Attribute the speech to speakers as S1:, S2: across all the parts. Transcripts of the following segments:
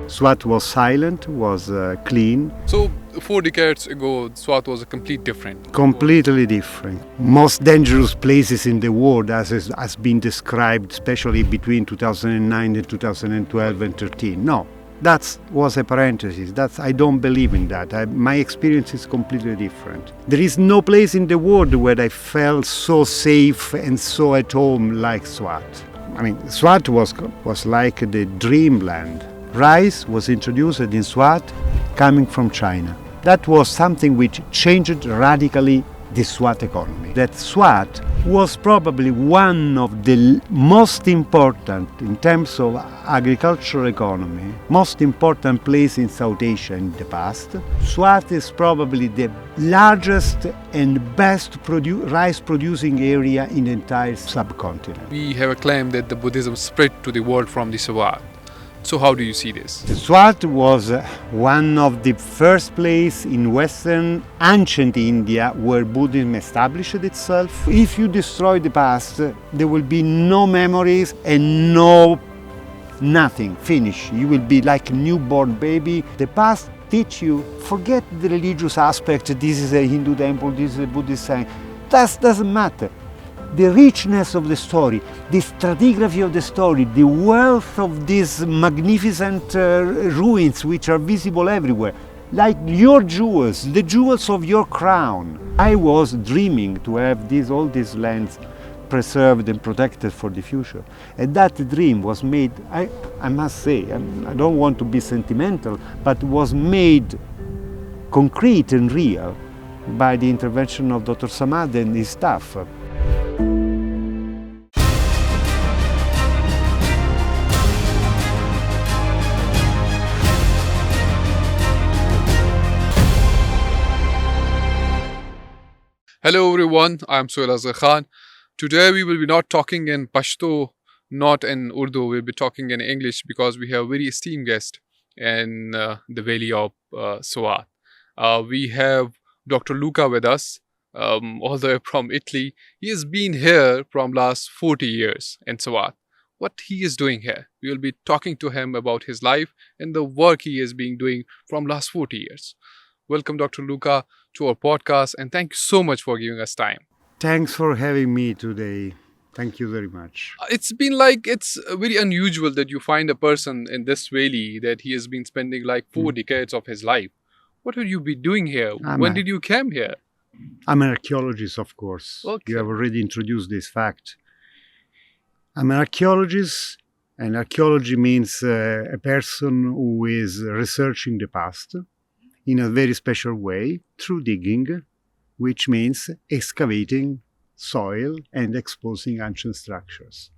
S1: Swat was silent, was clean.
S2: So 4 decades ago, Swat was a complete different.
S1: Completely different. Most dangerous places in the world, as has been described, especially between 2009 and 2012 and 13. No, that was a parenthesis. I don't believe in that. My experience is completely different. There is no place in the world where I felt so safe and so at home like Swat. I mean, Swat was like the dreamland. Rice was introduced in Swat coming from China. That was something which changed radically the Swat economy. That Swat was probably one of the most important, in terms of agricultural economy, most important place in South Asia in the past. Swat is probably the largest and best rice producing area in the entire subcontinent.
S2: We have a claim that the Buddhism spread to the world from the Swat. So how do you see this?
S1: Swat was one of the first places in western ancient India where Buddhism established itself. If you destroy the past, there will be no memories and nothing, finish. You will be like a newborn baby. The past teach you, forget the religious aspect, this is a Hindu temple, this is a Buddhist site. That doesn't matter. The richness of the story, the stratigraphy of the story, the wealth of these magnificent ruins which are visible everywhere, like your jewels, the jewels of your crown. I was dreaming to have all these lands preserved and protected for the future. And that dream was made, I must say, I don't want to be sentimental, but was made concrete and real by the intervention of Dr. Samad and his staff.
S2: Hello everyone, I am Sohail. Today we will be not talking in Pashto, not in Urdu, we'll be talking in English because we have a very esteemed guest in the valley of Swat. We have Dr. Luca with us, all the way from Italy. He has been here from last 40 years in Swat. What he is doing here, we will be talking to him about his life and the work he has been doing from last 40 years. Welcome Dr. Luca to our podcast and thank you so much for giving us time.
S1: Thanks for having me today. Thank you very much.
S2: It's very unusual that you find a person in this valley that he has been spending like 4 decades of his life. What will you be doing here? When did you come here?
S1: I'm an archaeologist, of course.
S2: Okay.
S1: You have already introduced this fact. I'm an archaeologist, and archaeology means a person who is researching the past in a very special way through digging, which means excavating soil and exposing ancient structures.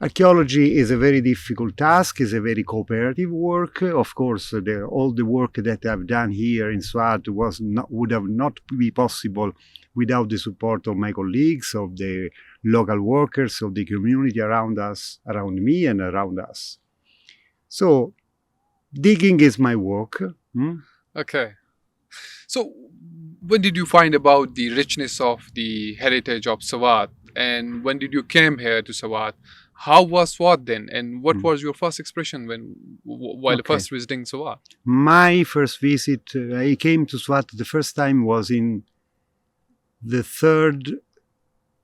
S1: Archaeology is a very difficult task, is a very cooperative work. Of course, all the work that I've done here in Swat would have not be possible without the support of my colleagues, of the local workers, of the community around us, around me and around us. So, digging is my work.
S2: Okay. So, when did you find about the richness of the heritage of Swat? And when did you come here to Swat? How was Swat then? And what was your first expression while first visiting Swat?
S1: My first visit, I came to Swat the first time was in the 3rd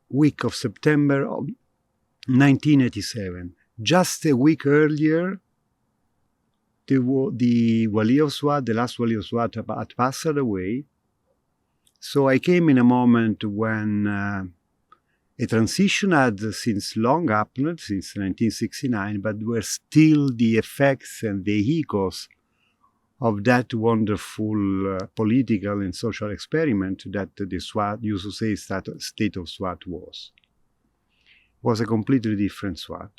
S1: week of September of 1987. Just a week earlier, the Wali of Swat, the last Wali of Swat, had passed away. So I came in a moment when a transition had since long happened, since 1969, but were still the effects and the echoes of that wonderful political and social experiment that the Swat, used to say, state of Swat was. It was a completely different Swat.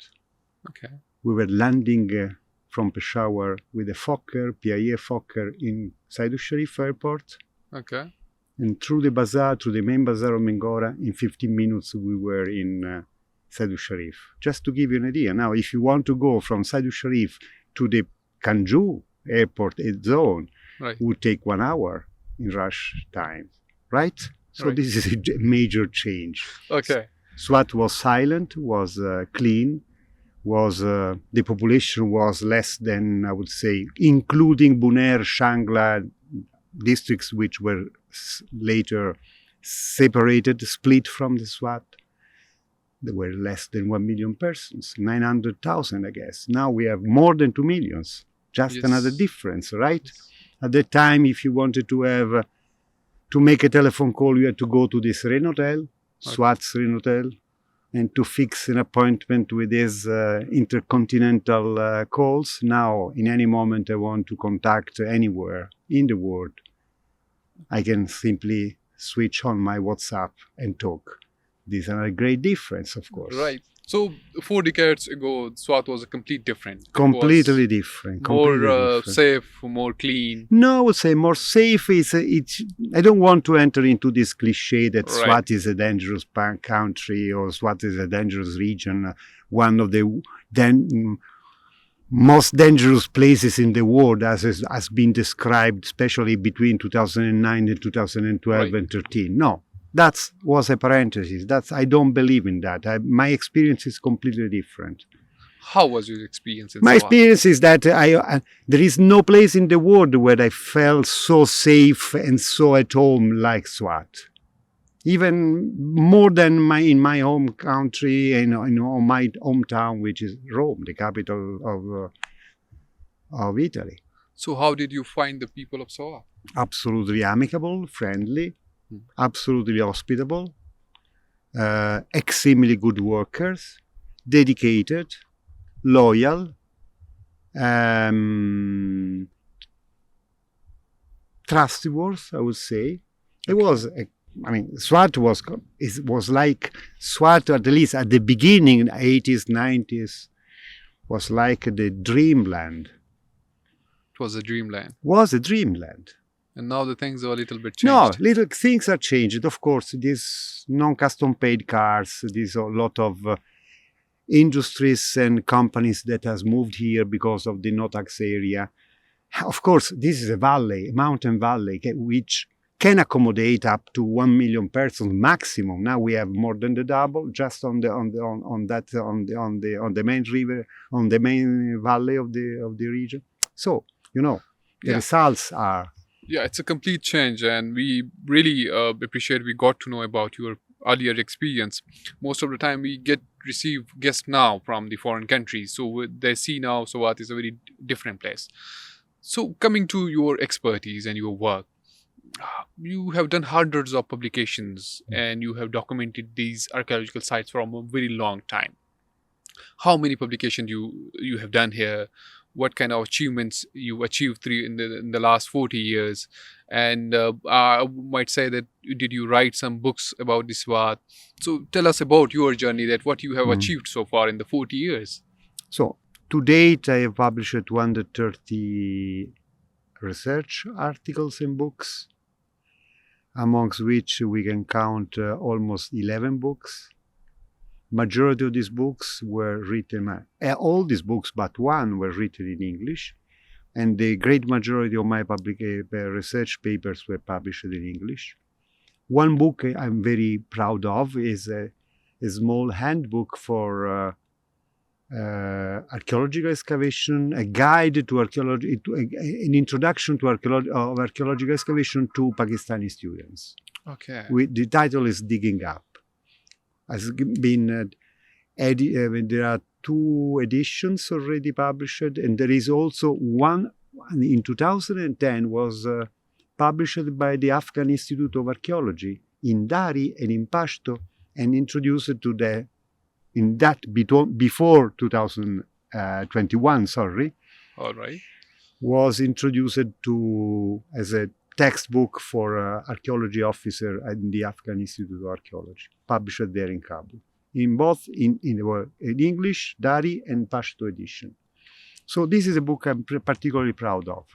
S2: Okay.
S1: We were landing from Peshawar with a Fokker, PIA Fokker in Saidul Sharif airport.
S2: Okay.
S1: And through the bazaar, through the main bazaar of Mengora, in 15 minutes we were in Saidul Sharif. Just to give you an idea. Now, if you want to go from Saidul Sharif to the Kanju airport zone,
S2: right,
S1: it would take 1 hour in rush time, right? So
S2: right.
S1: This is a major change.
S2: Okay.
S1: Swat was silent, was clean, was the population was less than, I would say, including Buner, Shangla districts, which were later separated, split from the Swat. There were less than 1 million persons, 900,000, I guess. Now we have more than 2 millions. Just
S2: Yes.
S1: another difference, right? At that time, if you wanted to have to make a telephone call, you had to go to the Serene Hotel, Swat Serene Hotel, and to fix an appointment with these intercontinental calls. Now, in any moment I want to contact anywhere in the world, I can simply switch on my WhatsApp and talk. This is a great difference, of course.
S2: Right. So 4 decades ago, Swat was a complete different. It was
S1: Completely different. Completely
S2: more
S1: different.
S2: safe, more clean.
S1: No, I would say more safe is. I don't want to enter into this cliche that
S2: Right.
S1: Swat is a dangerous country or Swat is a dangerous region, one of the most dangerous places in the world, as has been described, especially between 2009 and 2012
S2: Right.
S1: and 13. No, that was a parenthesis. I don't believe in that. My experience is completely different.
S2: How was your experience in
S1: My
S2: Swat?
S1: experience is that there is no place in the world where I felt so safe and so at home like Swat. Even more than in my home country and my hometown, which is Rome, the capital of Italy.
S2: So how did you find the people of Swat?
S1: Absolutely amicable, friendly, absolutely hospitable, extremely good workers, dedicated, loyal, trustworthy, I would say. It was, Swat was like, Swat, at least at the beginning, 80s, 90s, was like the dreamland.
S2: It was a dreamland.
S1: Was a dreamland.
S2: And now the things are a little bit
S1: No,
S2: changed.
S1: little things are changed. Of course, these non-custom paid cars, there's a lot of industries and companies that has moved here because of the no-tax area. Of course, this is a valley, a mountain valley, which can accommodate up to 1 million persons maximum. Now we have more than the double just on the main river, on the main valley of the region. So the
S2: Yeah.
S1: results are.
S2: Yeah, it's a complete change, and we really appreciate we got to know about your earlier experience. Most of the time, we receive guests now from the foreign countries, so they see now Swat is a very different place. So, coming to your expertise and your work, you have done hundreds of publications, and you have documented these archaeological sites from a very long time. How many publications you have done here? What kind of achievements you achieved in the last 40 years? And I might say that did you write some books about this Swat? So tell us about your journey, that what you have achieved so far in the 40 years.
S1: So to date, I have published 230 research articles and books, amongst which we can count almost 11 books. Majority of these books were written, all these books but one were written in English, and the great majority of my research papers were published in English. One book I'm very proud of is a small handbook for archaeological excavation, a guide to archaeology, an introduction to archaeological excavation to Pakistani students.
S2: Okay.
S1: The title is Digging Up. Has been there are 2 editions already published, and there is also one in 2010 was published by the Afghan Institute of Archaeology in Dari and in Pashto, and introduced to before 2021.
S2: All right.
S1: Was introduced as a textbook for archaeology officer at the Afghan Institute of Archaeology, published there in Kabul, in both in English, Dari and Pashto edition. So this is a book I'm particularly proud of.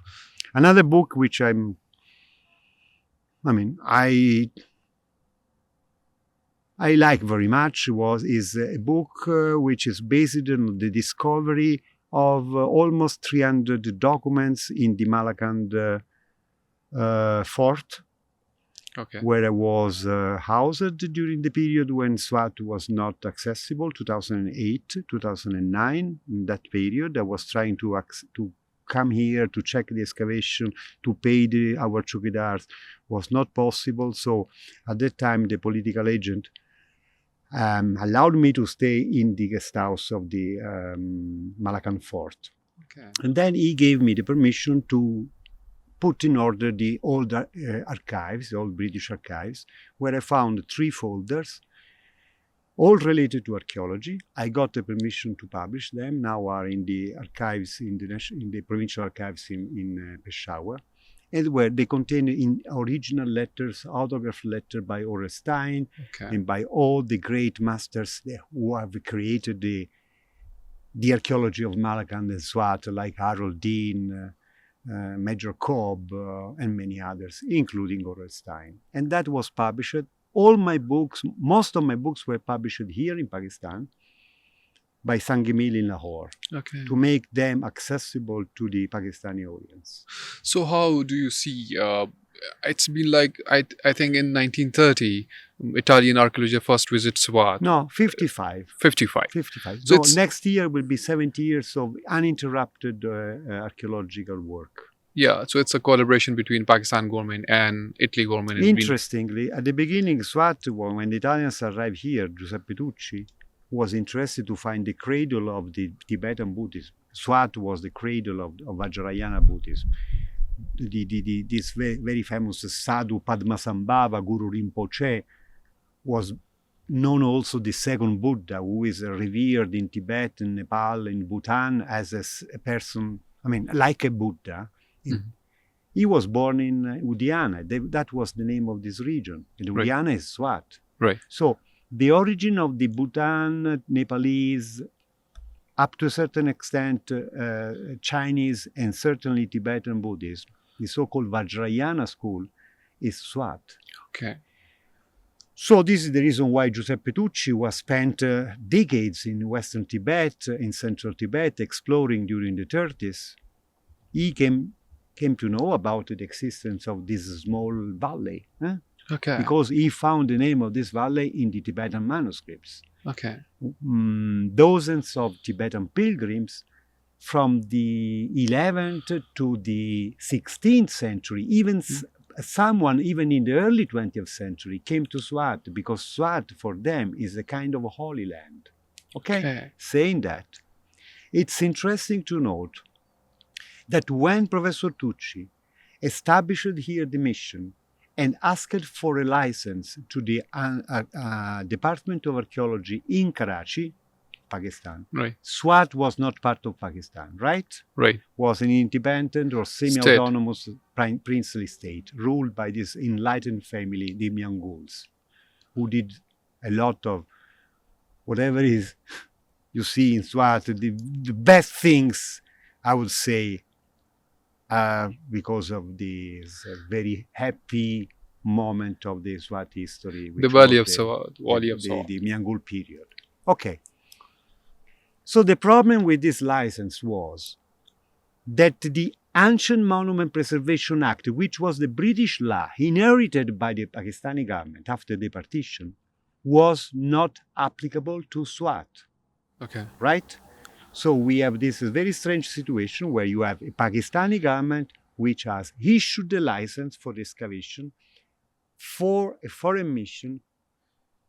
S1: Another book which I like very much is a book which is based on the discovery of almost 300 documents in the Malakand fort.
S2: Okay.
S1: where I was housed during the period when Swat was not accessible, 2008, 2009. In that period, I was trying to come here to check the excavation, to pay our chowkidars. Was not possible. So at that time, the political agent allowed me to stay in the guest house of the Malacan fort.
S2: Okay.
S1: And then he gave me the permission to put in order the old archives, the old British archives, where I found 3 folders, all related to archaeology. I got the permission to publish them. Now are in the archives, in the provincial archives in Peshawar, and where they contain in original letters, autographed letter by Orestein,
S2: Okay.
S1: and by all the great masters who have created the archaeology of Malacan and Swat, like Harold Dean, Major Cobb, and many others, including Orestein. And that was published. All my books, most of my books were published here in Pakistan by Sangemil in Lahore
S2: Okay.
S1: to make them accessible to the Pakistani audience.
S2: So how do you see? It's been like I think in 1930, Italian archaeologists first visit Swat.
S1: No, 55.
S2: 55.
S1: 55.
S2: So
S1: So
S2: it's-
S1: next year will be 70 years of uninterrupted archaeological work.
S2: Yeah. So it's a collaboration between Pakistan government and Italy government. It's been-
S1: Interestingly, at the beginning, Swat, when the Italians arrived here, Giuseppe Tucci was interested to find the cradle of the Tibetan Buddhism. Swat was the cradle of Vajrayana Buddhism. This very famous Sadhu Padmasambhava, Guru Rinpoche, was known also the second Buddha, who is revered in Tibet, in Nepal, in Bhutan as a person, like a Buddha.
S2: Mhm.
S1: He was born in Udiana. That was the name of this region. And
S2: Right.
S1: Udiana is Swat.
S2: Right.
S1: So the origin of the Bhutan, Nepalese, up to a certain extent Chinese and certainly Tibetan Buddhism, the so-called Vajrayana school, is Swat.
S2: Okay.
S1: So this is the reason why Giuseppe Tucci was spent decades in Western Tibet, in Central Tibet, exploring during the 30s. He came to know about the existence of this small valley,
S2: Okay.
S1: because he found the name of this valley in the Tibetan manuscripts.
S2: Okay.
S1: Dozens of Tibetan pilgrims from the 11th to the 16th century, even someone even in the early 20th century came to Swat because Swat for them is a kind of a holy land. Okay? Saying that, it's interesting to note that when Professor Tucci established here the mission and asked for a license to the Department of Archaeology in Karachi, Pakistan,
S2: Right.
S1: Swat was not part of Pakistan, right?
S2: Right.
S1: Was an independent or semi-autonomous princely state ruled by this enlightened family, the Mianguls, who did a lot of whatever is you see in Swat, the best things, I would say, because of this very happy moment of the Swat history.
S2: The Valley of Swat.
S1: The Miangul period. Okay. So the problem with this license was that the Ancient Monument Preservation Act, which was the British law inherited by the Pakistani government after the partition, was not applicable to Swat.
S2: Okay.
S1: Right? So we have this very strange situation where you have a Pakistani government which has issued the license for the excavation for a foreign mission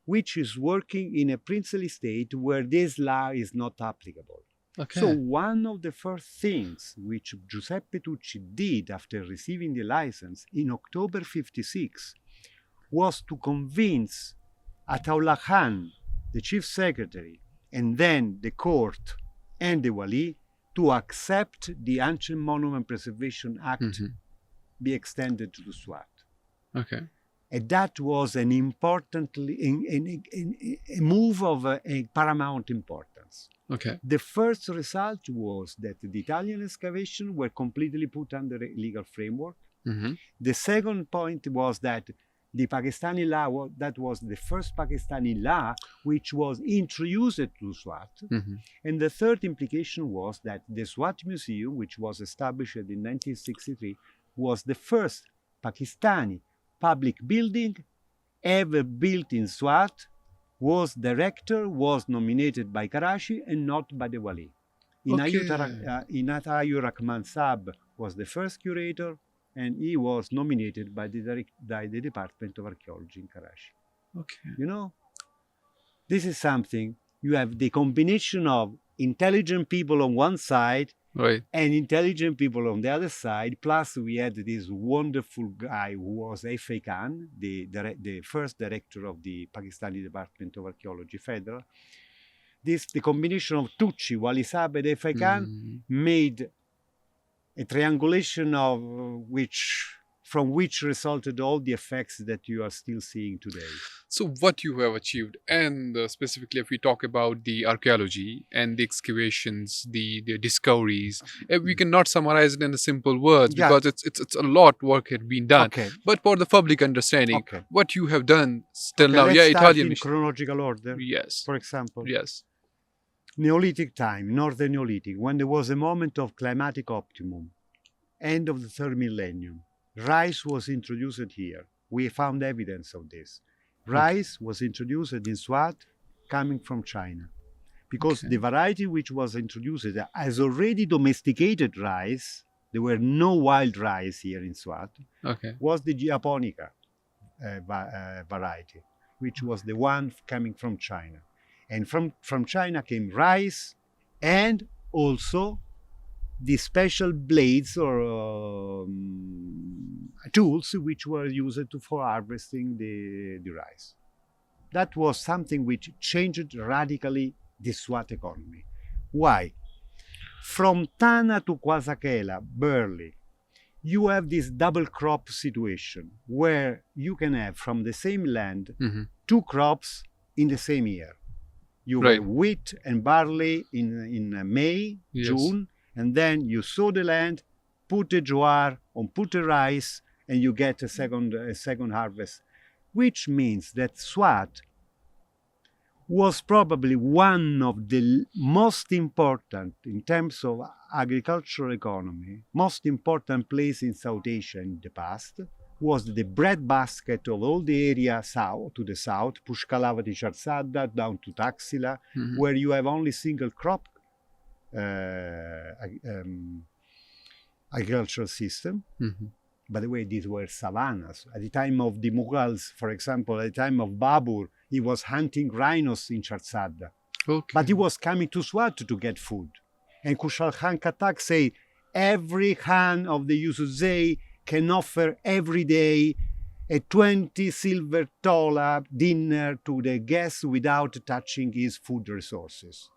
S1: which is working in a princely state where this law is not applicable.
S2: Okay.
S1: So one of the first things which Giuseppe Tucci did after receiving the license in October 56 was to convince Ataullah Khan, the chief secretary, and then the court and the Wali to accept the Ancient Monument Preservation Act be extended to the Swat.
S2: Okay.
S1: And that was an important a move of a paramount importance.
S2: Okay.
S1: The first result was that the Italian excavations were completely put under a legal framework.
S2: Mm-hmm.
S1: The second point was that the Pakistani law, that was the first Pakistani law which was introduced to Swat.
S2: Mm-hmm.
S1: And the third implication was that the Swat Museum, which was established in 1963, was the first Pakistani public building ever built in Swat was nominated by Karachi and not by the Wali. Inayat Rahman Saab was the first curator, and he was nominated by the Department of Archaeology in Karachi.
S2: Okay.
S1: You know, this is something, you have the combination of intelligent people on one side
S2: Right.
S1: and intelligent people on the other side. Plus, we had this wonderful guy who was F.A. Khan, the first director of the Pakistani Department of Archaeology Federal. The combination of Tucci, Wali Saab, and F.A. Khan made a triangulation from which resulted all the effects that you are still seeing today.
S2: So what you have achieved, and specifically if we talk about the archaeology and the excavations, the discoveries, we cannot summarize it in a simple words because it's a lot work had been done.
S1: Okay.
S2: But for the public understanding, what you have done still now,
S1: let's start
S2: Italian
S1: in chronological order.
S2: Yes.
S1: For example,
S2: Yes.
S1: Neolithic time, Northern Neolithic, when there was a moment of climatic optimum, end of the third millennium. Rice was introduced here. We found evidence of this. Rice was introduced in Swat coming from China because the variety which was introduced as already domesticated rice, there were no wild rice here in Swat, was the Japonica variety, which was the one coming from China. And from China came rice and also the special blades or tools which were used for harvesting the rice. That was something which changed radically the Swat economy. Why? From Tana to Kwasakela, Burley, you have this double crop situation where you can have from the same land two crops in the same year. You have wheat and barley in May, June, and then you sow the land, put the jowar, or put the rice, and you get a second harvest, which means that Swat was probably one of the most important, in terms of agricultural economy, most important place in South Asia in the past, was the breadbasket of all the area to the south, Pushkalavati Charsada, down to Taxila, where you have only single crop agricultural system. By the way, these were savannas. At the time of the Mughals, for example, at the time of Babur, he was hunting rhinos in Charsada. But he was coming to Swat to get food. And Kushal Khan Katak say, every Khan of the Yusufzai can offer every day a 20 silver tola dinner to the guests without touching his food resources.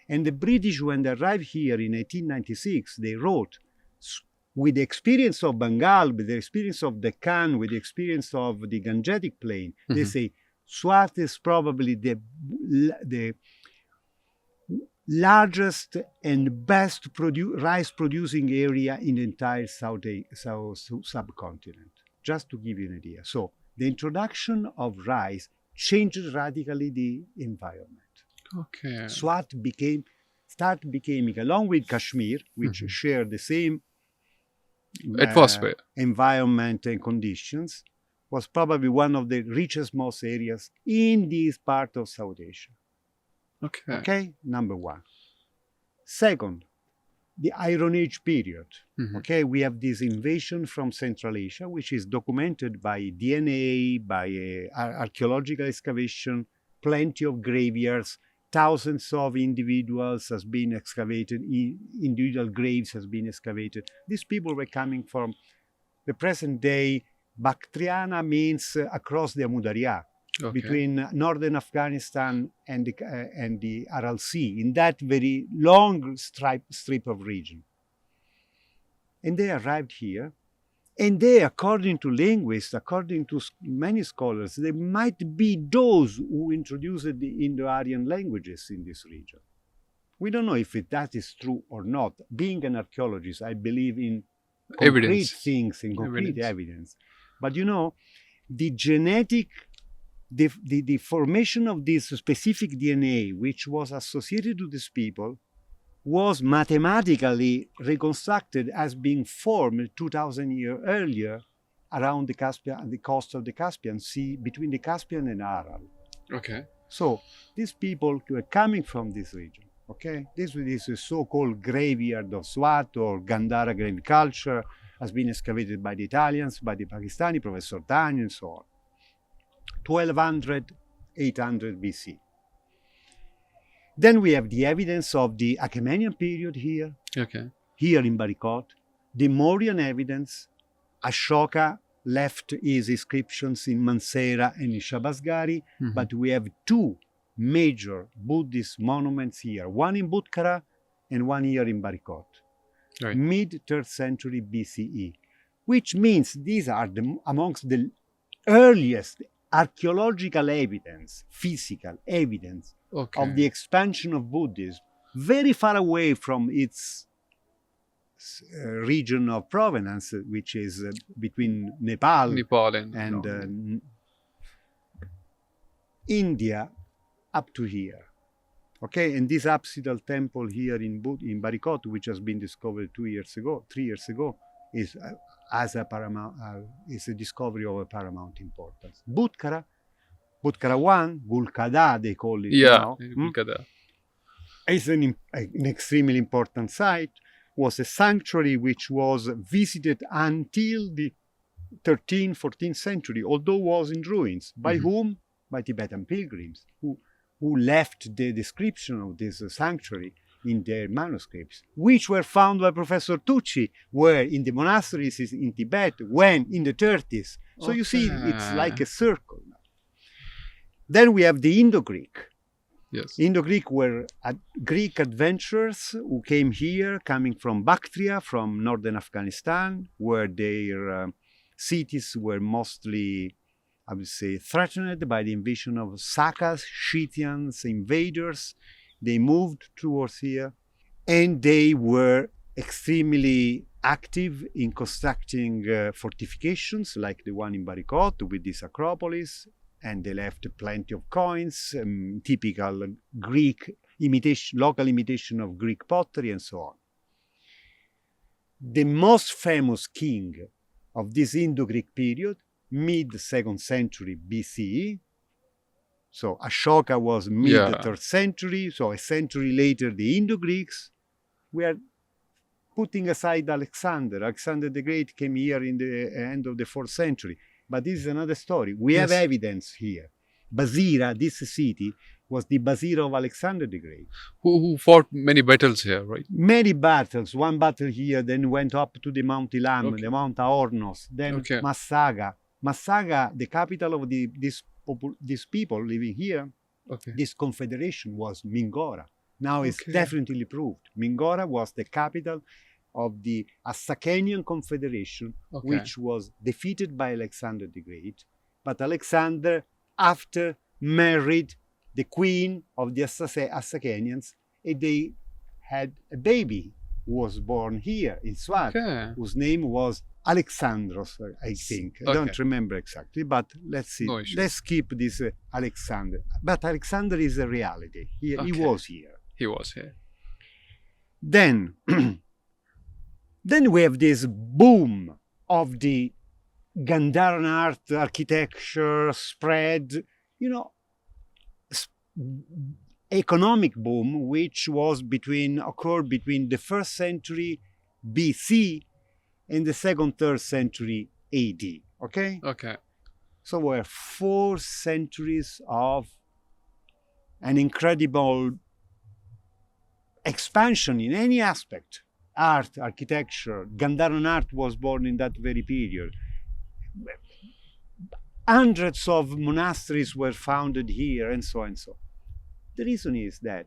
S1: And the British, when they arrived here in 1896, they wrote, with the experience of Bengal, with the experience of Deccan, with the experience of the Gangetic Plain, they say, Swat is probably the largest and best rice-producing area in the entire South subcontinent, just to give you an idea. So the introduction of rice changed radically the environment. Swat started becoming, along with Kashmir, which share the same
S2: atmosphere,
S1: environment and conditions, was probably one of the richest, most areas in this part of South Asia. Okay, number one. Second, the Iron Age period. Okay, we have this invasion from Central Asia, which is documented by DNA, by archaeological excavation, plenty of graveyards, thousands of individuals has been excavated, individual graves has been excavated. These people were coming from the present day. Bactriana means across the Amudarya, between northern Afghanistan and the Aral Sea, in that very long strip of region. And they arrived here, and they, according to linguists, according to many scholars, they might be those who introduced the Indo-Aryan languages in this region. We don't know if that is true or not. Being an archaeologist, I believe in concrete things, in concrete evidence. But you know, the genetic, the formation of this specific DNA, which was associated to these people, was mathematically reconstructed as being formed 2,000 years earlier around the Caspian, the coast of the Caspian Sea, between the Caspian and Aral.
S2: Okay.
S1: So these people were coming from this region. Okay, this is a so-called graveyard of Swat or Gandhara grave culture, has been excavated by the Italians, by the Pakistani, Professor Tani, and so on. 1200, 800 BC. Then we have the evidence of the Achaemenian period here,
S2: Okay.
S1: here in Barikot, the Mauryan evidence. Ashoka left his inscriptions in Mansehra and in Shabasgari, but we have two major Buddhist monuments here, one in Butkara and one here in Barikot,
S2: Right.
S1: mid 3rd century BCE, which means these are amongst the earliest archaeological evidence, physical evidence
S2: Okay.
S1: of the expansion of Buddhism, very far away from its region of provenance, which is between Nepal
S2: Nepal and
S1: India up to here. Okay, and this apsidal temple here in Barikot, which has been discovered 3 years ago, is is a discovery of a paramount importance. Butkara 1, Gulkada they call it now,
S2: Gulkada.
S1: is an extremely important site, was a sanctuary which was visited until the 13th, 14th century, although was in ruins. By whom? By Tibetan pilgrims who left the description of this sanctuary in their manuscripts, which were found by Professor Tucci, were in the monasteries in Tibet when in the 30s. So you see, it's like a circle. Then we have the Indo-Greek.
S2: Yes.
S1: Indo-Greek were Greek adventurers who came here, coming from Bactria, from northern Afghanistan, where their cities were mostly, I would say, threatened by the invasion of Sakas, Scythians, invaders. They moved towards here, and they were extremely active in constructing fortifications like the one in Barikot with this Acropolis, and they left plenty of coins, typical Greek imitation, local imitation of Greek pottery, and so on. The most famous king of this Indo-Greek period, mid-2nd century BCE, so Ashoka was mid-3rd century, so a century later the Indo-Greeks. We are putting aside Alexander. Alexander the Great came here in the end of the 4th century. But this is another story. We have evidence here. Basira, this city, was the Basira of Alexander the Great.
S2: Who fought many battles here, right?
S1: Many battles. One battle here, then went up to the Mount Ilam, the Mount Aornos, then Massaga. Massaga, the capital of these people living here, this confederation was Mingora. Now it's definitely proved. Mingora was the capital of the Assakanian Confederation, which was defeated by Alexander the Great. But Alexander, after, married the queen of the Assakanians, and they had a baby who was born here in Swat, whose name was Alexandros, I think. I don't remember exactly, but let's see.
S2: No issues.
S1: Let's keep this Alexander. But Alexander is a reality. He was here.
S2: He was here.
S1: Then we have this boom of the Gandharan art, architecture, spread, economic boom, which was occurred between the 1st century BC and the 2nd, 3rd century AD. Okay?
S2: Okay.
S1: So we're 4 centuries of an incredible expansion in any aspect. Art, architecture, Gandharan art was born in that very period. Hundreds of monasteries were founded here, and so on and so on. The reason is that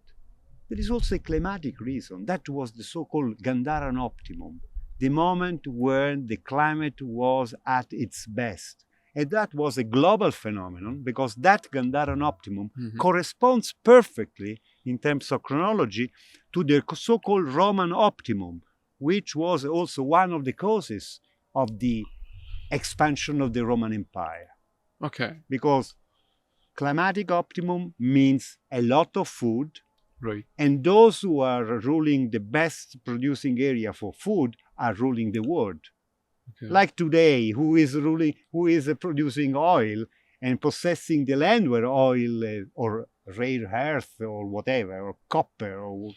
S1: there is also a climatic reason. That was the so-called Gandharan optimum, the moment when the climate was at its best. And that was a global phenomenon because that Gandharan optimum corresponds perfectly in terms of chronology to the so-called Roman optimum, which was also one of the causes of the expansion of the Roman Empire.
S2: Okay.
S1: Because climatic optimum means a lot of food,
S2: right?
S1: And those who are ruling the best producing area for food are ruling the world.
S2: Okay.
S1: Like today, who is ruling, who is producing oil and possessing the land where oil or rare earth or whatever, or copper, or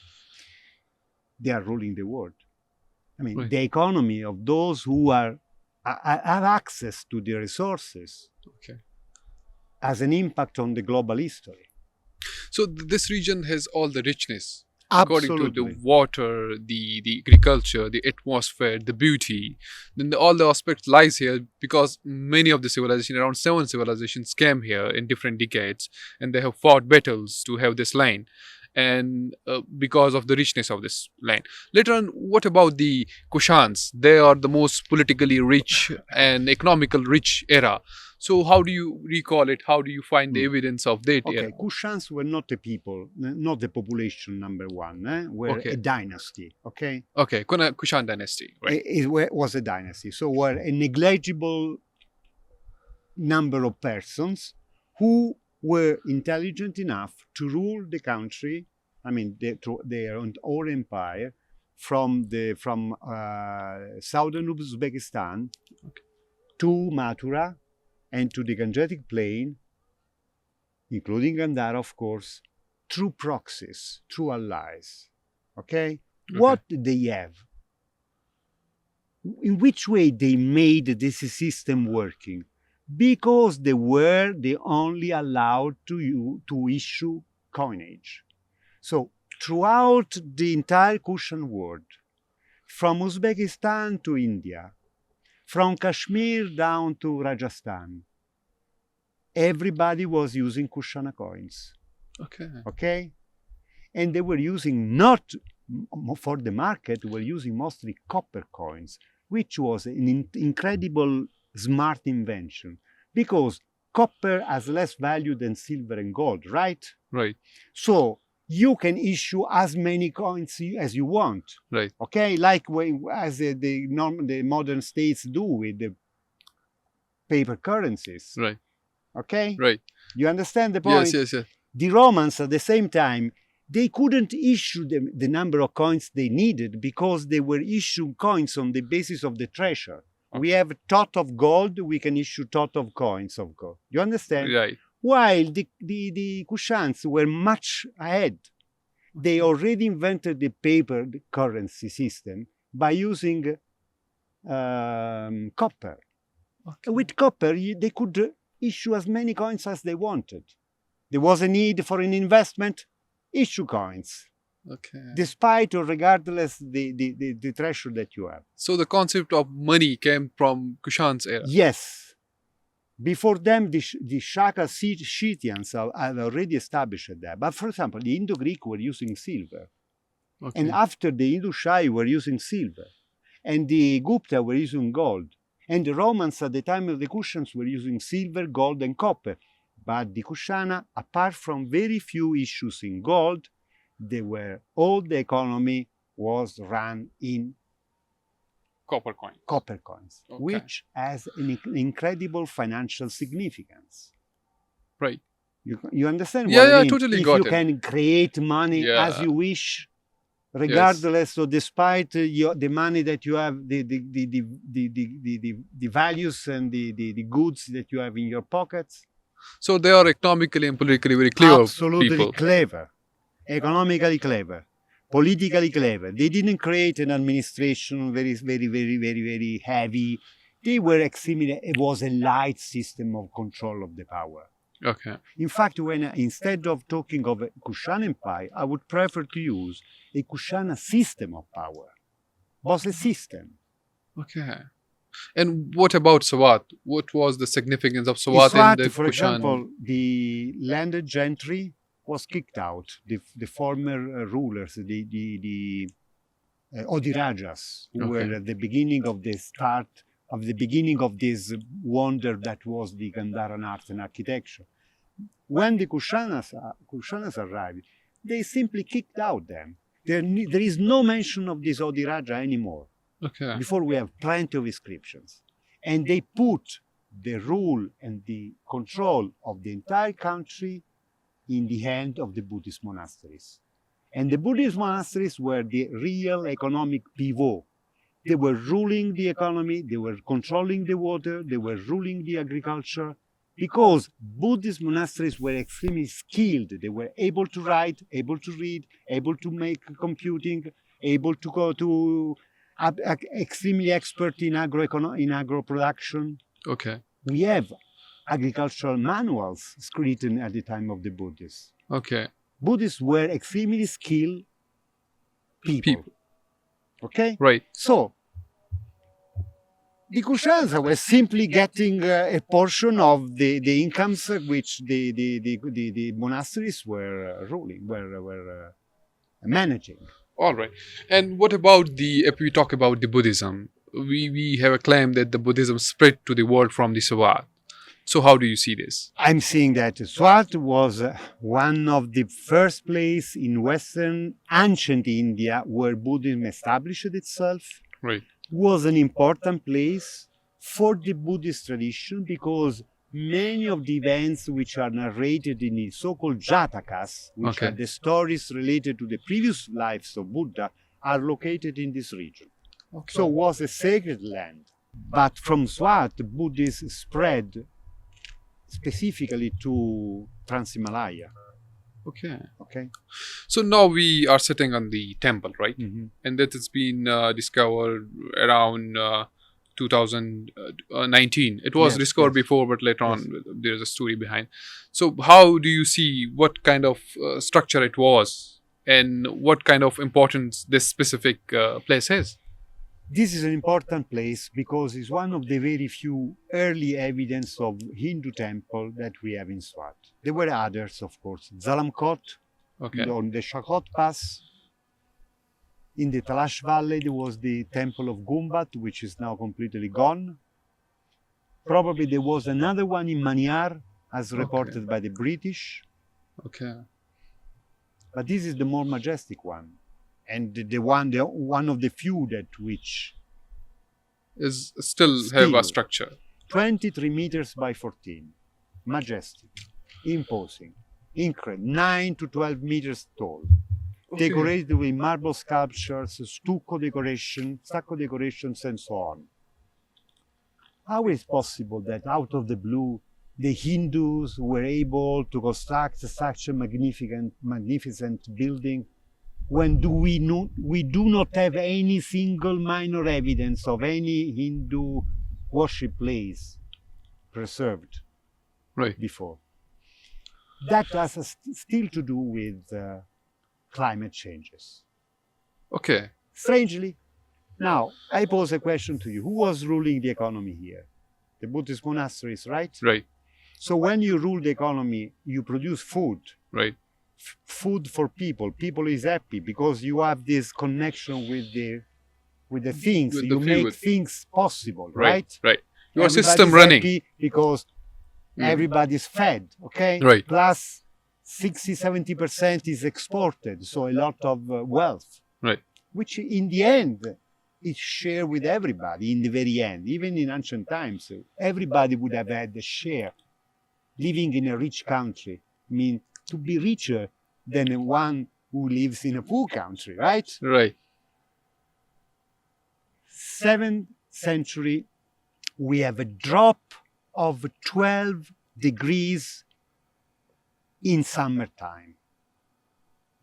S1: they are ruling the world. I mean,
S2: Right.
S1: the economy of those who have access to the resources
S2: Okay.
S1: has an impact on the global history.
S2: So this region has all the richness, according to the
S1: Absolutely.
S2: water, the agriculture, the atmosphere, the beauty. Then all the aspects lies here because many of the civilization, around 7 civilizations, came here in different decades, and they have fought battles to have this land. And because of the richness of this land. Later on, what about the Kushans? They are the most politically rich and economical rich era. So how do you recall it? How do you find the evidence of that era?
S1: Okay, Kushans were not the people, not the population number one, were
S2: Okay.
S1: a dynasty, okay?
S2: Okay, Kushan dynasty, right?
S1: It was a dynasty, so were a negligible number of persons who were intelligent enough to rule the country, I mean, their own empire, from southern Uzbekistan to Mathura and to the Gangetic Plain, including Gandhara, of course, through proxies, through allies. Okay? What did they have? In which way they made this system working? Because they were the only allowed to issue coinage. So throughout the entire Kushan world, from Uzbekistan to India, from Kashmir down to Rajasthan, everybody was using Kushana coins. Okay? And they were using not for the market, were using mostly copper coins, which was an incredible smart invention because copper has less value than silver and gold, right?
S2: Right.
S1: So you can issue as many coins as you want.
S2: Right.
S1: Okay, like as the modern states do with the paper currencies.
S2: Right.
S1: Okay?
S2: Right.
S1: You understand the point?
S2: Yes.
S1: The Romans, at the same time, they couldn't issue the number of coins they needed because they were issuing coins on the basis of the treasure.
S2: Okay.
S1: We have a tot of gold, we can issue tot of coins of gold. You understand?
S2: Right.
S1: While the Kushans were much ahead. They already invented the paper currency system by using copper.
S2: Okay.
S1: With copper, they could issue as many coins as they wanted. There was a need for an investment, issue coins.
S2: Okay.
S1: Despite or regardless the treasure that you have.
S2: So the concept of money came from Kushan's era.
S1: Yes. Before them, the Shaka Scythians have already established that. But for example, the Indo-Greek were using silver.
S2: Okay.
S1: And after the Indo-Shai were using silver. And the Gupta were using gold. And the Romans at the time of the Kushans were using silver, gold, and copper. But the Kushana, apart from very few issues in gold, all the economy was run in
S2: Copper coin.
S1: copper coins,
S2: Okay.
S1: which has an incredible financial significance.
S2: Right.
S1: You understand
S2: Yeah,
S1: what I
S2: yeah,
S1: mean?
S2: totally
S1: If
S2: got
S1: you
S2: it.
S1: can create money as
S2: Yeah.
S1: you wish, regardless or despite the money that you have, the values and the goods that you have in your pockets.
S2: So they are economically and politically very clever
S1: Absolutely
S2: people.
S1: clever, economically clever, politically clever. They didn't create an administration very heavy. They were it was a light system of control of the power.
S2: Okay.
S1: In fact, instead of talking of a Kushan empire, I would prefer to use a Kushana system of power. Was a system.
S2: Okay. And what about Swat? What was the significance of
S1: In
S2: Swat in
S1: Swat,
S2: the
S1: for
S2: Kushan?
S1: example, the landed gentry was kicked out. The former rulers, the Odirajas, who were at the beginning of the start of the beginning of this wonder that was the Gandharan art and architecture. When the Kushanas arrived, they simply kicked out them. There is no mention of this Odiraja anymore.
S2: Okay.
S1: Before we have plenty of inscriptions. And they put the rule and the control of the entire country in the hand of the Buddhist monasteries. And the Buddhist monasteries were the real economic pivot They were ruling the economy, they were controlling the water, they were ruling the agriculture, because Buddhist monasteries were extremely skilled. They were able to write, able to read, able to make computing, able to go to extremely expert in agro production.
S2: Okay.
S1: We have agricultural manuals written at the time of the Buddhists.
S2: Okay.
S1: Buddhists were extremely skilled people. Okay?
S2: Right.
S1: So, the Kushansa were simply getting a portion of the incomes which the monasteries were ruling, were managing.
S2: All right. And what about if we talk about the Buddhism, we have a claim that the Buddhism spread to the world from the Swat. So how do you see this?
S1: I'm seeing that Swat was one of the first places in Western ancient India where Buddhism established itself.
S2: Right.
S1: Was an important place for the Buddhist tradition because many of the events which are narrated in the so-called Jatakas, which are the stories related to the previous lives of Buddha, are located in this region. Okay. So it was a sacred land. But from Swat, Buddhism spread specifically to Trans-Himalaya.
S2: Okay. So now we are sitting on the temple, right?
S1: Mm-hmm.
S2: And that has been discovered around 2019. It was discovered before, but later on there's a story behind. So how do you see what kind of structure it was and what kind of importance this specific place has?
S1: This is an important place because it's one of the very few early evidence of Hindu temple that we have in Swat. There were others, of course. Zalamkot, on the Shakot Pass. In the Talash Valley, there was the temple of Gumbat, which is now completely gone. Probably there was another one in Maniar, as reported by the British.
S2: Okay.
S1: But this is the more majestic one. And the one of the few that which
S2: is still have a structure.
S1: 23 meters by 14, majestic, imposing, incredible, 9 to 12 meters tall, decorated with marble sculptures, stucco decorations, and so on. How is it possible that out of the blue, the Hindus were able to construct such a magnificent building when we do not have any single minor evidence of any Hindu worship place preserved before? That has still to do with climate changes.
S2: Okay.
S1: Strangely. Now, I pose a question to you. Who was ruling the economy here? The Buddhist monasteries, right?
S2: Right.
S1: So when you rule the economy, you produce food.
S2: Right.
S1: Food for people. People is happy because you have this connection with the things.
S2: With
S1: you make
S2: food.
S1: Things possible, right?
S2: Right. Your
S1: Everybody's
S2: system running.
S1: Happy because everybody's fed, okay?
S2: Right.
S1: Plus 60-70% is exported, so a lot of wealth.
S2: Right.
S1: Which in the end is shared with everybody in the very end. Even in ancient times, everybody would have had a share. Living in a rich country means to be richer than one who lives in a poor country, right?
S2: Right.
S1: 7th century, we have a drop of 12 degrees in summertime.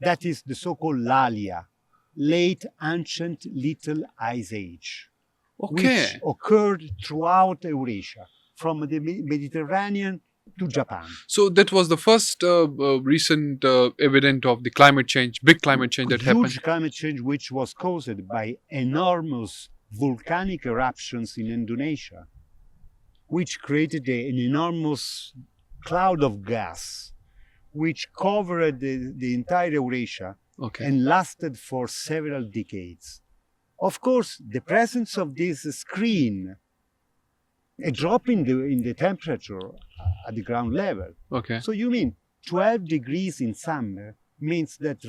S1: That is the so-called Lalia, late ancient little ice age, which occurred throughout Eurasia, from the Mediterranean to Japan.
S2: So that was the first recent evidence of the climate change, big climate change that happened.
S1: Huge climate change which was caused by enormous volcanic eruptions in Indonesia, which created an enormous cloud of gas, which covered the entire Eurasia and lasted for several decades. Of course, the presence of this screen, a drop in the temperature at the ground level. So you mean 12 degrees in summer means that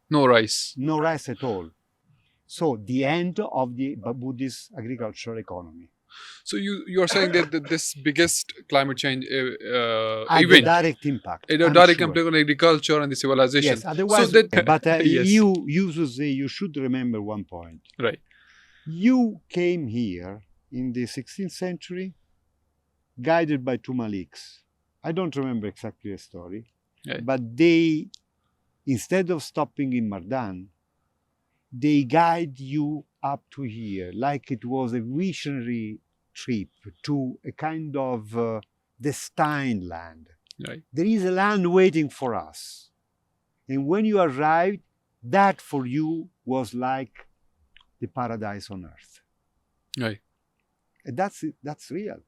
S2: no rice
S1: at all. So the end of the Buddhist agricultural economy.
S2: So you are saying that this biggest climate change
S1: Had a
S2: event,
S1: direct impact.
S2: a
S1: I'm
S2: direct
S1: sure.
S2: impact on agriculture and the civilization.
S1: Yes, otherwise,
S2: so that
S1: but
S2: yes,
S1: you should remember one point.
S2: right.
S1: You came here in the 16th century, guided by two Maliks. I don't remember exactly the story,
S2: Right.
S1: but they, instead of stopping in Mardan, they guide you up to here, like it was a visionary trip to a kind of destined land.
S2: Right.
S1: There is a land waiting for us. And when you arrived, that for you was like the paradise on earth.
S2: Right.
S1: And that's real.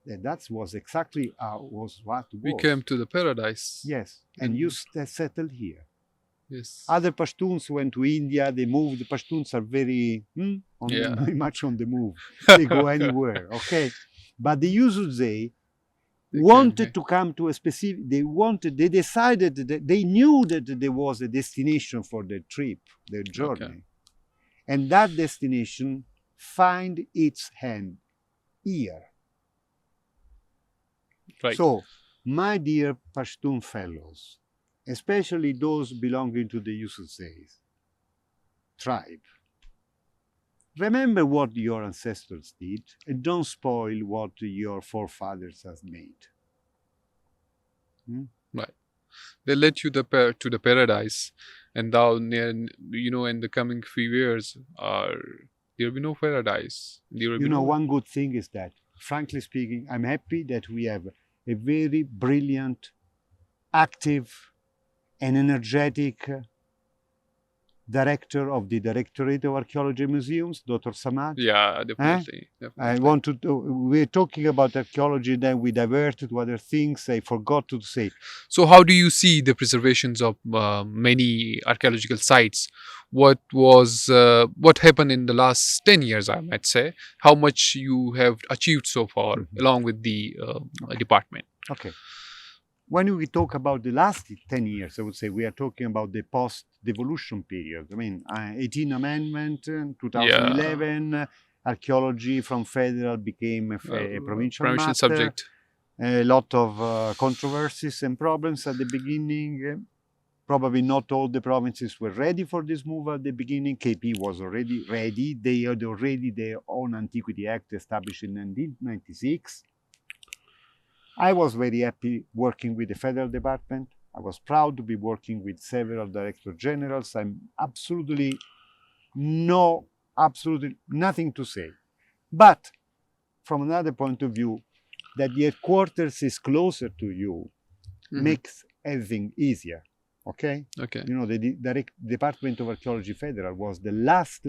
S1: And that was exactly was what was.
S2: We came to the paradise.
S1: Yes, and you settled here.
S2: Yes.
S1: Other Pashtuns went to India, they moved. The Pashtuns are very, very much on the move. They go anywhere, okay? But the Yusuzay wanted to come to a specific, they decided, that they knew that there was a destination for their trip, their journey.
S2: Okay.
S1: And that destination find its hand here.
S2: Right.
S1: So, my dear Pashtun fellows, especially those belonging to the Yusufzais tribe, remember what your ancestors did and don't spoil what your forefathers have made.
S2: Right. They led you to the paradise, and now in the coming few years, there will be no paradise. There will be
S1: one good thing is that, frankly speaking, I'm happy that we have a very brilliant, active, and energetic director of the Directorate of Archaeology Museums, Dr. Samad.
S2: Yeah, definitely.
S1: We're talking about archaeology, then we divert to other things. I forgot to say.
S2: So how do you see the preservations of many archaeological sites? What happened in the last 10 years, I might say? How much you have achieved so far, along with the department?
S1: Okay. When we talk about the last 10 years, I would say we are talking about the post-devolution period. I mean, 18th Amendment, 2011, archaeology from federal became a provincial matter.
S2: Subject.
S1: A lot of controversies and problems at the beginning. Probably not all the provinces were ready for this move at the beginning. KP was already ready. They had already their own Antiquity Act established in 1996. I was very happy working with the federal department. I was proud to be working with several director generals. I'm absolutely nothing to say. But from another point of view, that the headquarters is closer to you makes everything easier. Okay?
S2: Okay.
S1: The Department of Archaeology Federal was the last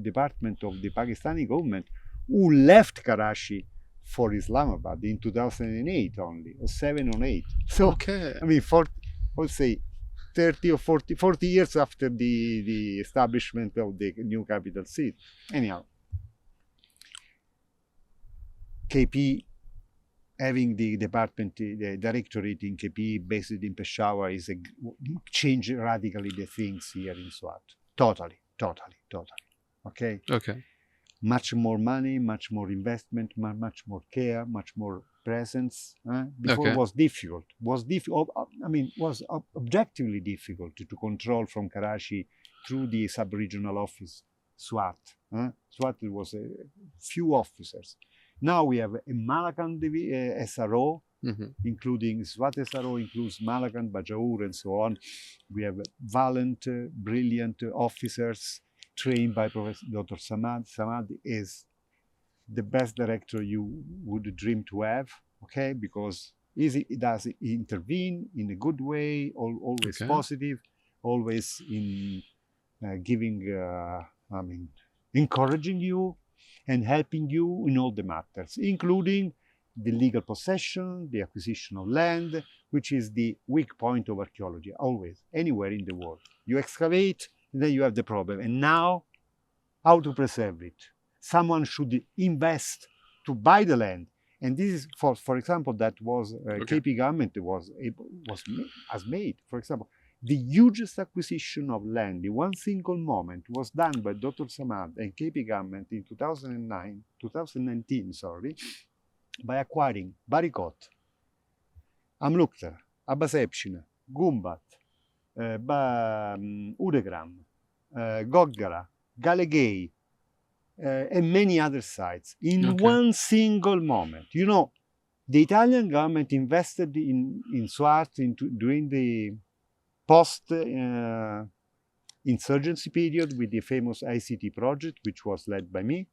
S1: department of the Pakistani government who left Karachi for Islamabad in 2008 only, or 7 or 8. So,
S2: okay.
S1: I mean, I would say 30 or 40 years after the establishment of the new capital city. Anyhow, KP, having the department, the directorate in KP based in Peshawar is change radically the things here in Swat. Totally. Okay?
S2: Okay.
S1: Much more money, much more investment, much more care, much more presence. Before it was difficult. Was objectively difficult to control from Karachi through the sub-regional office, SWAT. SWAT was a few officers. Now we have a Malakand SRO, including SWAT SRO, includes Malakand, Bajaur, and so on. We have valiant, brilliant officers trained by Professor Dr. Samad. Samad is the best director you would dream to have, okay? Because he does intervene in a good way, always positive, always in encouraging you and helping you in all the matters, including the legal possession, the acquisition of land, which is the weak point of archaeology, always, anywhere in the world. You excavate, then you have the problem. And now, how to preserve it? Someone should invest to buy the land. And this is, for example, that was KP government has made. For example, The hugest acquisition of land in one single moment was done by Dr. Samad and KP government in 2019, by acquiring Barikot, Amluktar, Abasepshina, Gumbat, Udegram, Goggara, Galegei, and many other sites in one single moment. You know, the Italian government invested in Swat during the post-insurgency period with the famous ICT project, which was led by me,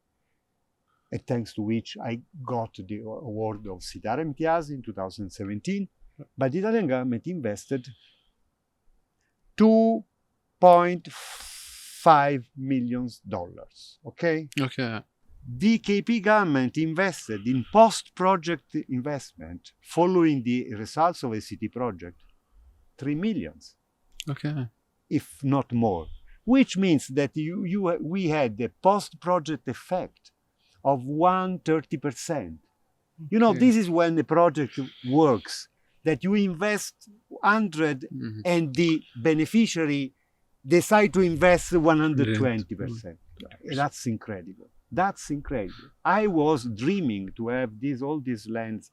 S1: and thanks to which I got the award of Sitara Imtiaz in 2017. But the Italian government invested $2.5 million, okay?
S2: Okay.
S1: The KP government invested in post-project investment following the results of a city project, 3 millions.
S2: Okay.
S1: If not more, which means that we had the post-project effect of 130%. You know, this is when the project works, that you invest 100 and the beneficiary decide to invest 120%. That's incredible. That's incredible. I was dreaming to have all these lands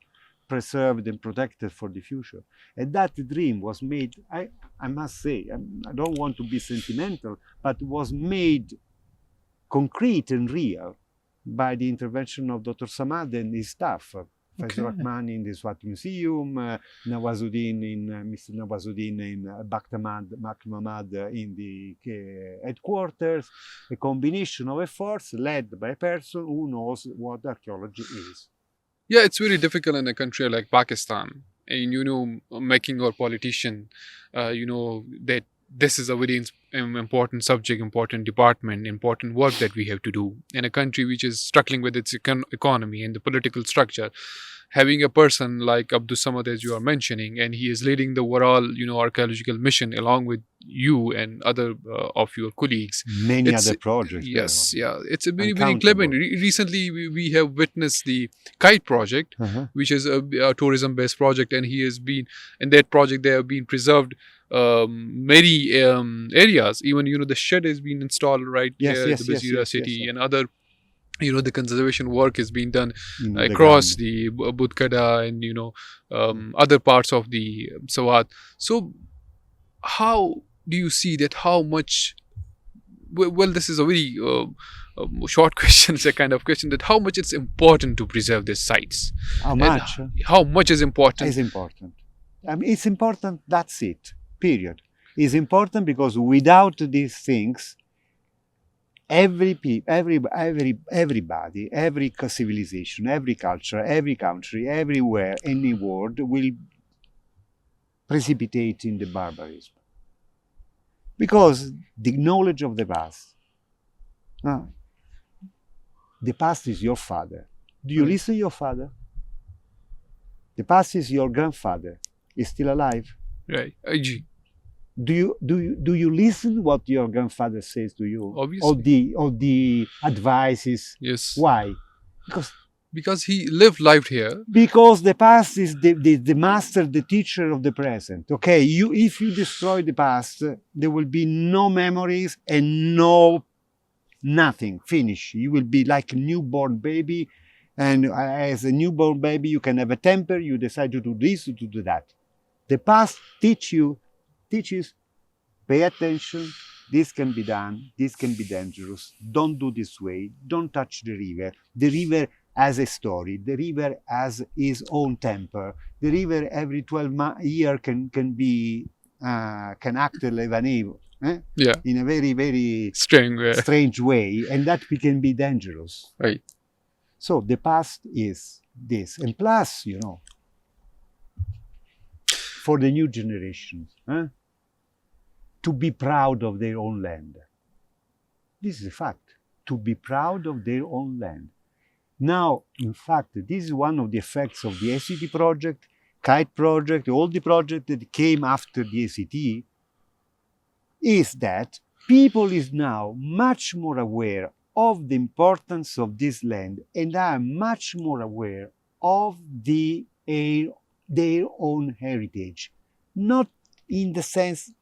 S1: preserved and protected for the future. And that dream was made, I must say, I don't want to be sentimental, but was made concrete and real by the intervention of Dr. Samad and his staff. Faisal Rahman in the Swat Museum, Mr. Nawazuddin in Makmamad in the headquarters, a combination of efforts led by a person who knows what archaeology is.
S2: Yeah, it's very difficult in a country like Pakistan. And, you know, making our politician, you know, that this is a very important subject, important department, important work that we have to do. In a country which is struggling with its economy and the political structure, having a person like Abdus Samad, as you are mentioning, and he is leading the overall, you know, archaeological mission along with you and other of your colleagues.
S1: Many other projects.
S2: Yes, yeah. It's a very, very clever. Recently, we have witnessed the Kite project, which is a tourism-based project, and he has been, in that project, they have been preserved many areas. Even, you know, the shed has been installed right there in the Bazira city, and other, you know, the conservation work is being done across the Budkada and, you know, other parts of the Swat. So how do you see that, how much, well, this is a very short question, it's a kind of question, that how much it's important to preserve these sites?
S1: How much?
S2: How much is important?
S1: It's important. I mean, it's important, that's it, period. It's important because without these things, everybody, every civilization, every culture, every country, everywhere in the world will precipitate in the barbarism. Because the knowledge of the past, the past is your father. Do you listen to your father? The past is your grandfather. Is still alive?
S2: Right.
S1: Do you listen what your grandfather says to you?
S2: Obviously.
S1: Or the advices?
S2: Yes.
S1: Why?
S2: Because he lived here.
S1: Because the past is the master, the teacher of the present. Okay, if you destroy the past, there will be no memories and nothing. Finish. You will be like a newborn baby, and as a newborn baby, you can have a temper. You decide to do this, to do that. The past teaches, pay attention. This can be done. This can be dangerous. Don't do this way. Don't touch the river. The river has a story. The river has its own temper. The river every 12 years can act like an evil, in a very, very strange way, and that can be dangerous.
S2: Right.
S1: So the past is this, and plus, you know, for the new generations, to be proud of their own land. This is a fact. To be proud of their own land. Now, in fact, this is one of the effects of the ACT project, Kite project, all the projects that came after the ACT, is that people is now much more aware of the importance of this land and are much more aware of their own heritage. Not in the sense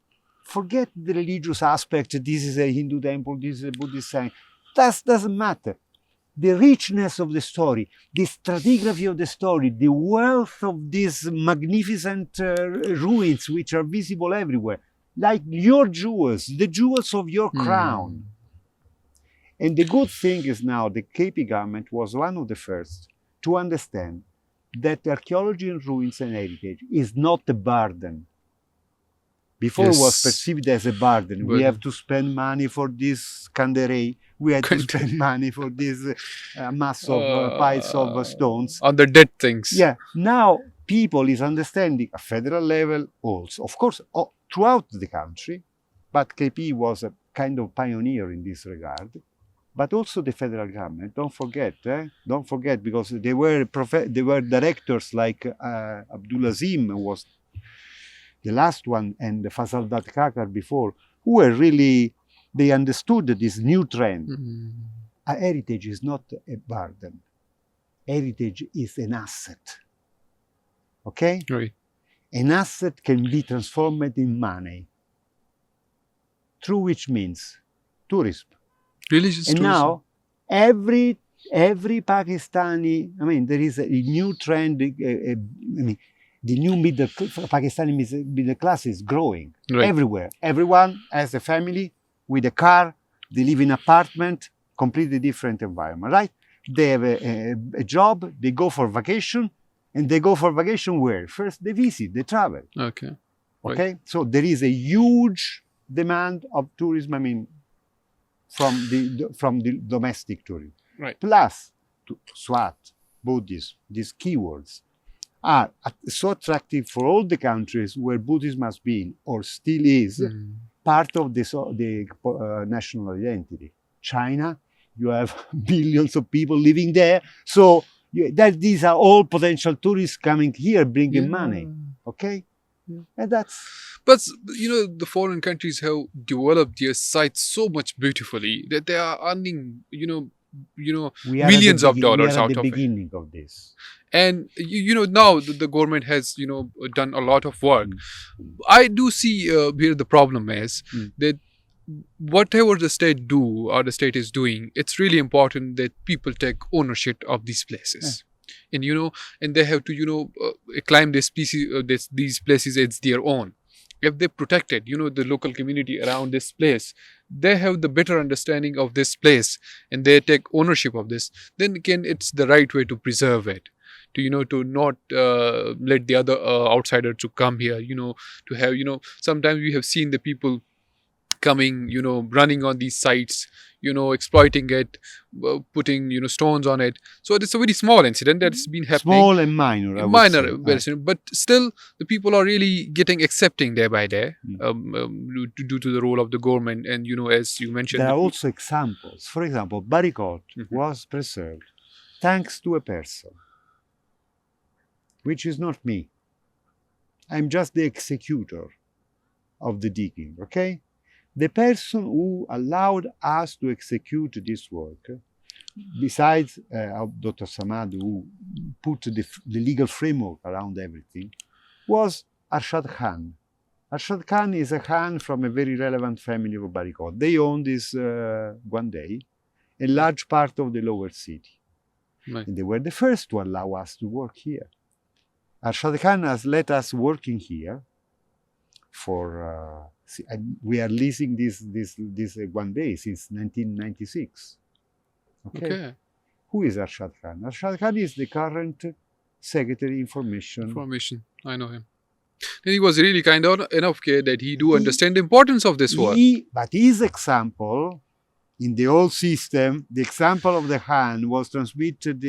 S1: Forget the religious aspect. This is a Hindu temple, this is a Buddhist shrine. That doesn't matter. The richness of the story, the stratigraphy of the story, the wealth of these magnificent ruins which are visible everywhere, like your jewels, the jewels of your crown. And the good thing is now the KP government was one of the first to understand that archaeology and ruins and heritage is not a burden. Before it was perceived as a burden. We have to spend money for this canderay. We had to spend money for this mass of piles of stones.
S2: On the dead things.
S1: Yeah. Now people is understanding at federal level also. Of course, throughout the country, but KP was a kind of pioneer in this regard. But also the federal government. Don't forget, because they were directors like Abdulazim was the last one, and the Fasaldat Kakar before, who were really, they understood this new trend. Heritage is not a burden. Heritage is an asset. Okay?
S2: Right.
S1: An asset can be transformed in money. Through which means tourism.
S2: Religious
S1: and
S2: tourism.
S1: Now, every Pakistani, I mean, there is a new trend, the new Pakistani middle class is growing everywhere. Everyone has a family with a car, they live in an apartment, completely different environment, right? They have a job, they go for vacation, and they go for vacation where? First they visit, they travel.
S2: Okay.
S1: Okay? So there is a huge demand of tourism, I mean, from the domestic tourism.
S2: Right.
S1: Plus, Swat, Buddhist, these keywords are so attractive for all the countries where Buddhism has been or still is part of the national identity. China, you have billions of people living there, so these are all potential tourists coming here bringing money. Okay, and that's.
S2: But the foreign countries have developed their sites so much beautifully that they are earning millions of dollars out of it.
S1: We are at the beginning of this.
S2: And now the government has done a lot of work. I do see here the problem is that whatever the state do or the state is doing, it's really important that people take ownership of these places. And and they have to climb these places as their own. If they protected the local community around this place, they have the better understanding of this place and they take ownership of this, then it's the right way to preserve it, to not let the other outsider to come here, to have sometimes we have seen the people coming, running on these sites, exploiting it, putting stones on it. So it's a very small incident that's been happening.
S1: Small and minor,
S2: but still the people are really getting accepting day by day due to the role of the government. And as you mentioned,
S1: there are also examples. For example, Barikot was preserved thanks to a person, which is not me. I'm just the executor of the digging, okay? The person who allowed us to execute this work, besides Dr. Samad, who put the legal framework around everything, was Arshad Khan. Arshad Khan is a Khan from a very relevant family of Barikot. They owned this one day, a large part of the lower city.
S2: Right.
S1: And they were the first to allow us to work here. Arshad Khan has let us working here for... we are leasing this one day since 1996. Okay. Who is Arshad Khan? Arshad Khan is the current Secretary Information.
S2: I know him. And he was really kind of enough that he do understand the importance of this work.
S1: But his example in the old system, the example of the Khan was transmitted.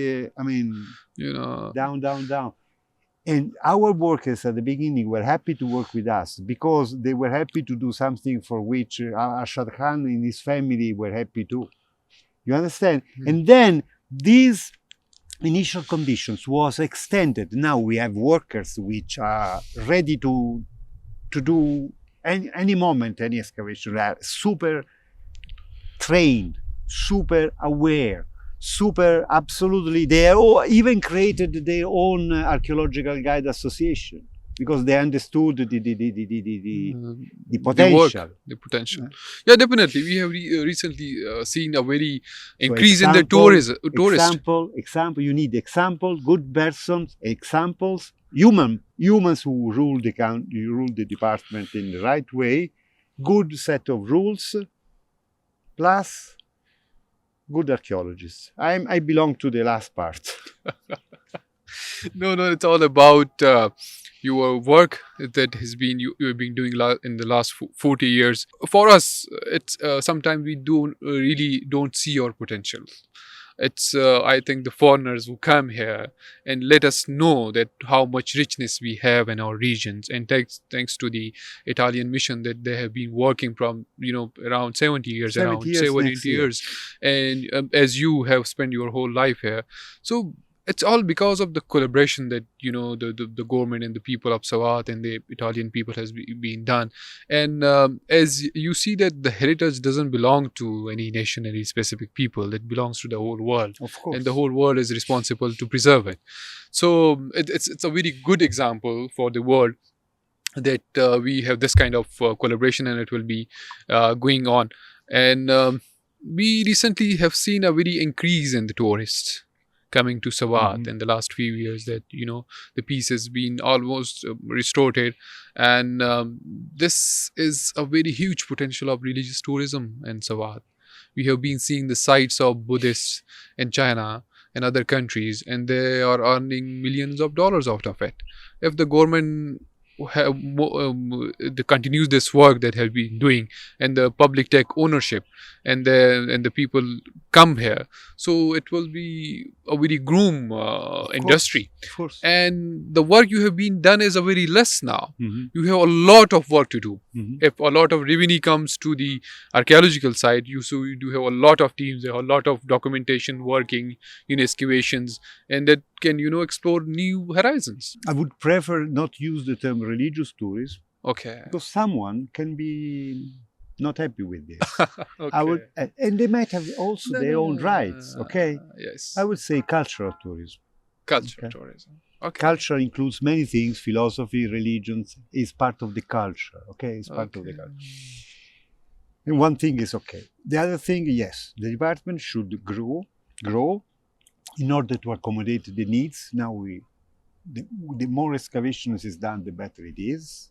S1: Down. And our workers at the beginning were happy to work with us because they were happy to do something for which Arshad Khan and his family were happy too. You understand? And then these initial conditions was extended. Now we have workers which are ready to do any moment, any excavation. They are super trained, super aware, absolutely. They even created their own archaeological guide association. because they understood the
S2: The
S1: potential.
S2: the potential. Yeah, definitely. We have recently seen a very
S1: So
S2: increase in the tourist.
S1: Example. You need example, good persons, examples, humans who rule the department in the right way, good set of rules, plus good archaeologists. I belong to the last part.
S2: No, it's all about your work that has been you've been doing in the last 40 years. For us, it's sometimes we don't see your potential. It's I think the foreigners who come here and let us know that how much richness we have in our regions, and thanks to the Italian mission that they have been working from around 70 years, 70 years, and as you have spent your whole life here, so it's all because of the collaboration that the government and the people of Swat and the Italian people has been done. And as you see that the heritage doesn't belong to any nation, any specific people, it belongs to the whole world.
S1: Of course.
S2: And the whole world is responsible to preserve it. So it's a very good example for the world that we have this kind of collaboration, and it will be going on. And we recently have seen a very increase in the tourists coming to Swat in the last few years, that the peace has been almost restored, and this is a very huge potential of religious tourism in Swat. We have been seeing the sites of Buddhists in China and other countries, and they are earning millions of dollars out of it. If the government continues this work that have been doing, and the public take ownership, and the people come here, so it will be a very groom industry.
S1: Of course.
S2: And the work you have been done is a very less now. You have a lot of work to do. If a lot of revenue comes to the archaeological side, you do have a lot of teams, there are a lot of documentation working in excavations, and that can explore new horizons.
S1: I would prefer not use the term religious tourism,
S2: Okay.
S1: because someone can be not happy with this.
S2: Okay.
S1: And they might have also their own rights. Okay,
S2: Yes.
S1: I would say cultural tourism.
S2: Cultural
S1: Okay.
S2: tourism. Okay.
S1: Culture includes many things. Philosophy, religions is part of the culture. Okay, it's part of the
S2: Okay.
S1: culture. And one thing is okay. The other thing, yes, the department should grow in order to accommodate the needs. Now the more excavations is done, the better it is.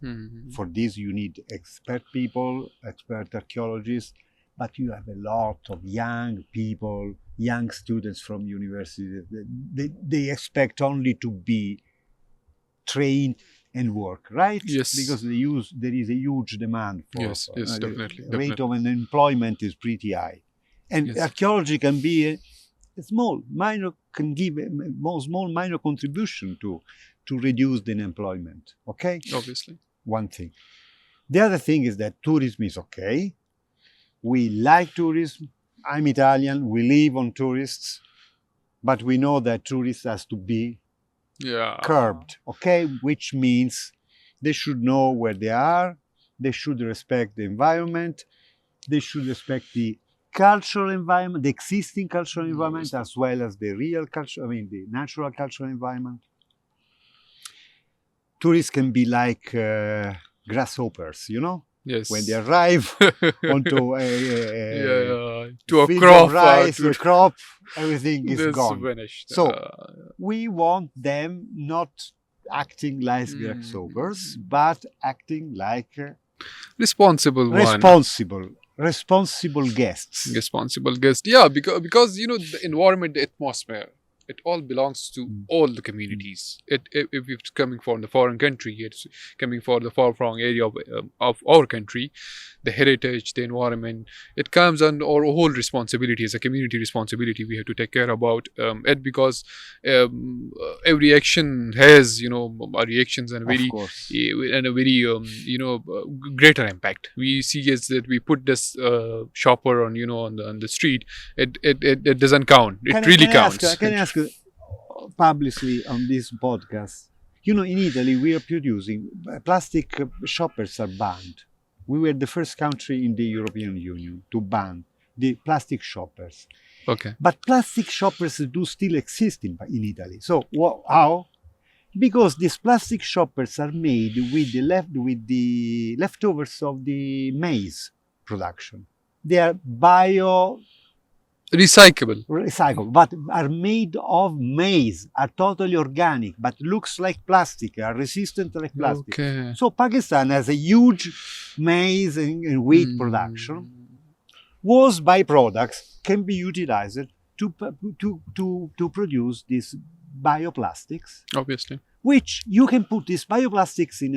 S1: For this, you need expert people, expert archaeologists, but you have a lot of young people, young students from universities. They expect only to be trained and work, right?
S2: Yes.
S1: Because there is a huge demand for.
S2: Yes, definitely.
S1: The rate of unemployment is pretty high, and
S2: Yes.
S1: archaeology can be a small minor contribution to reduce the unemployment. Okay,
S2: Obviously.
S1: one thing. The other thing is that tourism is okay. We like tourism. I'm Italian. We live on tourists, but we know that tourists has to be
S2: Yeah.
S1: curbed. Okay, which means they should know where they are. They should respect the environment. They should respect the cultural environment, the existing cultural environment, as well as the real culture, the natural cultural environment. Tourists can be like grasshoppers,
S2: Yes.
S1: when they arrive onto
S2: to a
S1: field
S2: crop,
S1: of rice,
S2: to
S1: a crop, everything is
S2: that's
S1: gone.
S2: vanished.
S1: So we want them not acting like grasshoppers, but acting like
S2: responsible one.
S1: responsible guests.
S2: Responsible guest. Yeah, because the environment, the atmosphere, it all belongs to all the communities. If it's coming from the foreign country, it's coming from the far-flung area of our country, the heritage, the environment, it comes on our whole responsibility as a community responsibility. We have to take care about it, because every action has reactions and
S1: Of course.
S2: and a very greater impact. We see is that we put this shopper on the street, it doesn't count. It really counts.
S1: Can I ask you publicly on this podcast? In Italy we are producing plastic shoppers are banned. We were the first country in the European Union to ban the plastic shoppers.
S2: Okay.
S1: But plastic shoppers do still exist in Italy. So how? Because these plastic shoppers are made with the leftovers of the maize production. They are
S2: Recyclable.
S1: recycled, but are made of maize, are totally organic, but looks like plastic, are resistant like plastic.
S2: Okay.
S1: So Pakistan has a huge maize and wheat production. Whose byproducts can be utilized to produce these bioplastics,
S2: Obviously.
S1: which you can put these bioplastics in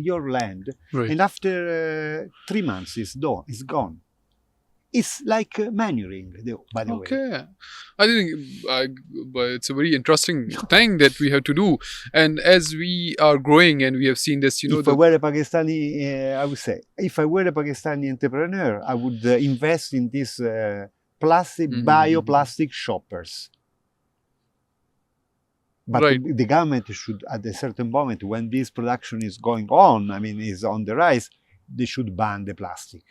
S1: your land,
S2: Right.
S1: and after 3 months it's gone. It's like manuring, by the way.
S2: Okay. I think but it's a very interesting thing that we have to do. And as we are growing and we have seen this,
S1: If I were a Pakistani, I would say, if I were a Pakistani entrepreneur, I would invest in these bioplastic shoppers. But
S2: Right.
S1: the government should, at a certain moment, when this production is going on, is on the rise, they should ban the plastic,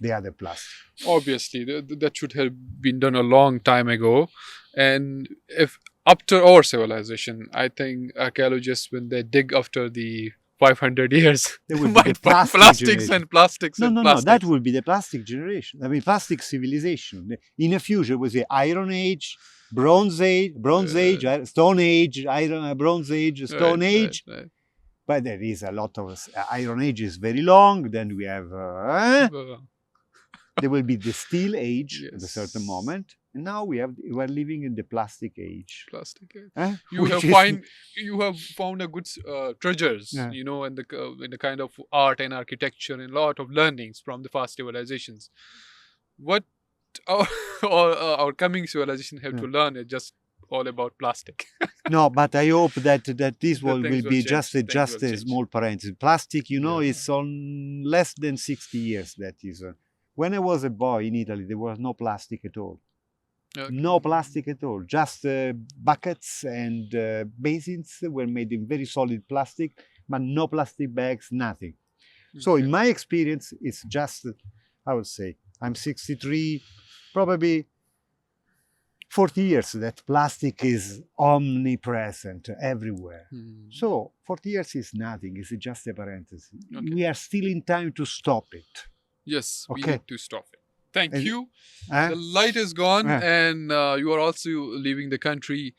S1: the other plastic.
S2: Obviously, that should have been done a long time ago. And if after our civilization, I think archaeologists, when they dig after the 500 years,
S1: There will be
S2: might
S1: the
S2: find
S1: plastic
S2: plastics
S1: generation.
S2: and plastics
S1: No,
S2: and
S1: no,
S2: plastics.
S1: no, that will be the plastic generation. Plastic civilization. In the future, we say Iron Age, Bronze Age, Stone Age, Bronze Age, Stone Age.
S2: Right.
S1: But there is a lot of Iron Age is very long. Then we have there will be the Steel Age at a certain
S2: Yes.
S1: moment, and now we are living in the Plastic Age.
S2: Plastic. You
S1: Which
S2: have
S1: is-
S2: found a good treasures,
S1: Yeah.
S2: in the kind of art and architecture and a lot of learnings from the past civilizations. What our our coming civilization have to learn is just all about plastic.
S1: No, but I hope that this will
S2: things will
S1: be
S2: change.
S1: just
S2: Things
S1: a
S2: will change.
S1: small parenthesis. Plastic,
S2: Yeah.
S1: is on less than 60 years. That is. When I was a boy in Italy, there was no plastic at all.
S2: Okay.
S1: No plastic at all. Just buckets and basins were made in very solid plastic, but no plastic bags, nothing. So
S2: Okay.
S1: in my experience, it's just, I would say, I'm 63, probably 40 years that plastic is omnipresent everywhere. So 40 years is nothing, it's just a parenthesis.
S2: Okay.
S1: We are still in time to stop it.
S2: Yes, we
S1: Okay.
S2: need to stop it. Thank
S1: And-
S2: you.
S1: Huh?
S2: The light is gone,
S1: Yeah.
S2: and you are also leaving the country.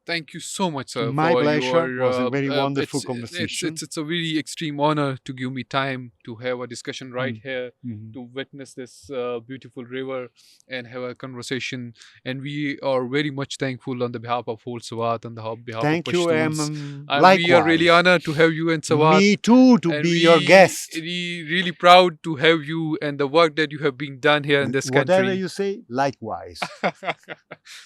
S2: Thank you so much, sir.
S1: My
S2: for
S1: pleasure.
S2: Your,
S1: It was a very wonderful
S2: it's-
S1: conversation.
S2: It's a really extreme honor to give me time to have a discussion right here,
S1: Mhm.
S2: to witness this beautiful river and have a conversation. And we are very much thankful on the behalf of whole Swat, on the behalf
S1: Thank
S2: of
S1: you,
S2: Pashtuns.
S1: likewise.
S2: We are really honored to have you in Swat.
S1: Me too, to
S2: And
S1: be your guest.
S2: We really proud to have you and the work that you have been done here in this
S1: Whatever
S2: country.
S1: you say, likewise.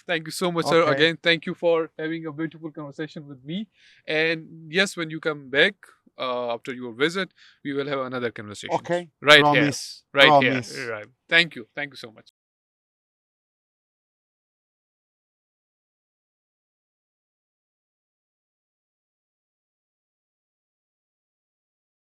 S2: Thank you so much, sir.
S1: Okay.
S2: Again, thank you for having a beautiful conversation with me. And yes, when you come back after your visit, we will have another conversation.
S1: Okay.
S2: Right
S1: Promise.
S2: here. Right
S1: Promise.
S2: here. Right. Thank you. Thank you so much.